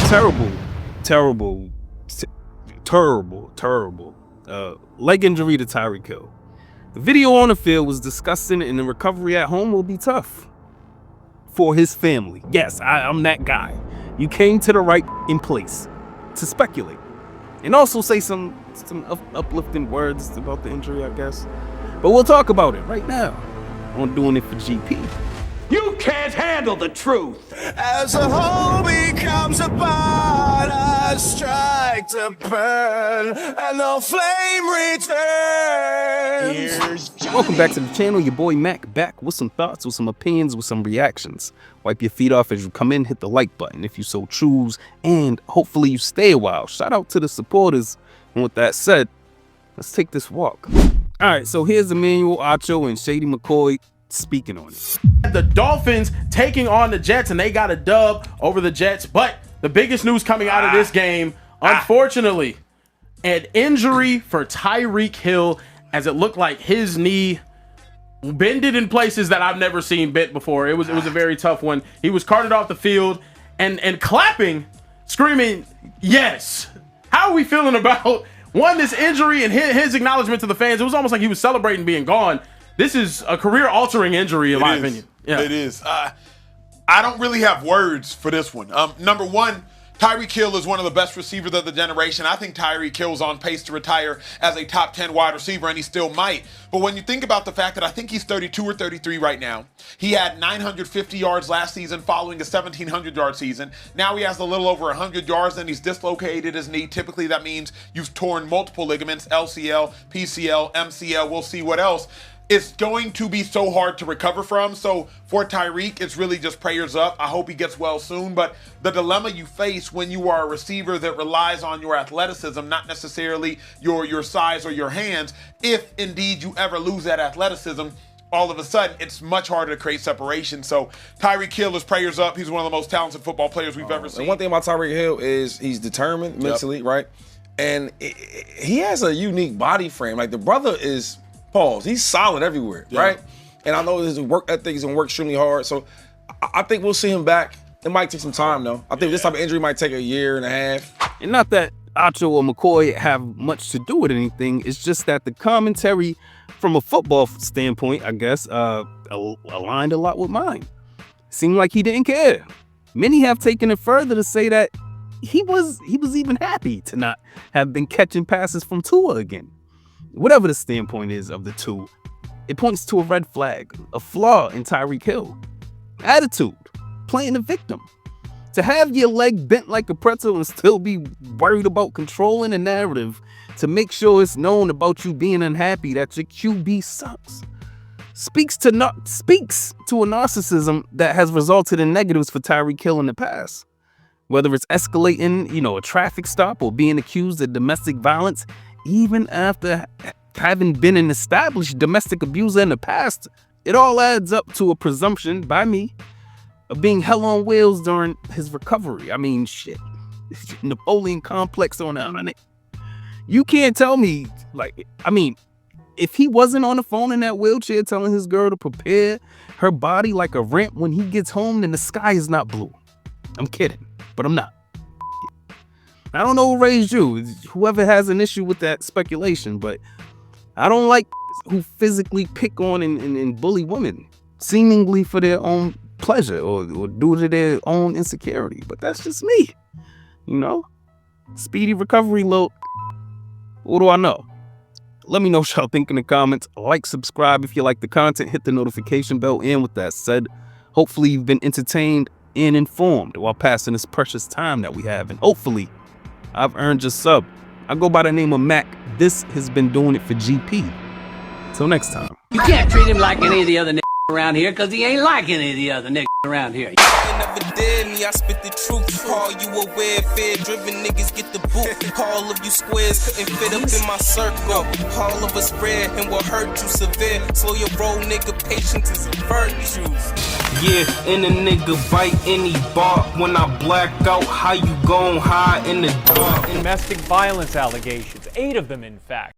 terrible leg injury to Tyreek Hill. The video on the field was disgusting, and the recovery at home will be tough for his family. Yes, I'm that guy. You came to the right in place to speculate and also say some uplifting words about the injury, I guess. But we'll talk about it right now on Doing It for GP. You can't handle the truth. As a whole becomes a part, I strike to burn, and the flame returns. Welcome back to the channel. Your boy Mac back with some thoughts, with some opinions, with some reactions. Wipe your feet off as you come in, hit the like button if you so choose, and hopefully you stay a while. Shout out to the supporters. And with that said, let's take this walk. All right, so here's Emmanuel Acho and Shady McCoy speaking on it. The Dolphins taking on the Jets, and they got a dub over the Jets. But the biggest news coming out of this game, unfortunately, an injury for Tyreek Hill, as it looked like his knee bended in places that I've never seen bent before. It was a very tough one. He was carted off the field and clapping, screaming, yes. How are we feeling about, one, this injury and his acknowledgement to the fans? It was almost like he was celebrating being gone. This is a career-altering injury, in my opinion. Yeah. It is. I don't really have words for this one. Number one, Tyreek Hill is one of the best receivers of the generation. I think Tyreek Hill's on pace to retire as a top 10 wide receiver, and he still might. But when you think about the fact that I think he's 32 or 33 right now, he had 950 yards last season following a 1,700-yard season. Now he has a little over 100 yards, and he's dislocated his knee. Typically, that means you've torn multiple ligaments, LCL, PCL, MCL. We'll see what else. It's going to be so hard to recover from. So for Tyreek, it's really just prayers up. I hope he gets well soon. But the dilemma you face when you are a receiver that relies on your athleticism, not necessarily your size or your hands, if indeed you ever lose that athleticism, all of a sudden it's much harder to create separation. So Tyreek Hill is prayers up. He's one of the most talented football players we've ever seen. And one thing about Tyreek Hill is he's determined mentally, right? And he has a unique body frame. Like, the brother is... he's solid everywhere, right? And I know his work ethic, he's gonna work extremely hard. So I think we'll see him back. It might take some time though. I think this type of injury might take a year and a half. And not that Acho or McCoy have much to do with anything. It's just that the commentary from a football standpoint, I guess, aligned a lot with mine. Seemed like he didn't care. Many have taken it further to say that he was even happy to not have been catching passes from Tua again. Whatever the standpoint is of the two, it points to a red flag, a flaw in Tyreek Hill. Attitude, playing the victim. To have your leg bent like a pretzel and still be worried about controlling the narrative to make sure it's known about you being unhappy that your QB sucks. Speaks to a narcissism that has resulted in negatives for Tyreek Hill in the past. Whether it's escalating, a traffic stop, or being accused of domestic violence, even after having been an established domestic abuser in the past, it all adds up to a presumption by me of being hell on wheels during his recovery. I mean, shit. Napoleon complex on it. You can't tell me, if he wasn't on the phone in that wheelchair telling his girl to prepare her body like a ramp when he gets home, then the sky is not blue. I'm kidding, but I'm not. I don't know who raised you, whoever has an issue with that speculation, but I don't like who physically pick on and bully women, seemingly for their own pleasure or due to their own insecurity. But that's just me, Speedy recovery, What do I know? Let me know what y'all think in the comments. Like, subscribe if you like the content, hit the notification bell. And with that said, hopefully you've been entertained and informed while passing this precious time that we have, and hopefully I've earned your sub. I go by the name of Mac. This has been Doing It for GP. Till next time. You can't treat him like any of the other niggas around here, because he ain't like any of the other niggas around here. You never did me, I spit the truth. Call you aware, fear-driven niggas get the boot. All of you squares couldn't fit up in my circle. All of us rare and will hurt you severe. Slow your roll, nigga, patience is a virtue. Yeah, and a nigga bite any bark. When I black out, how you gon' hide in the dark? Domestic violence allegations, 8 of them in fact.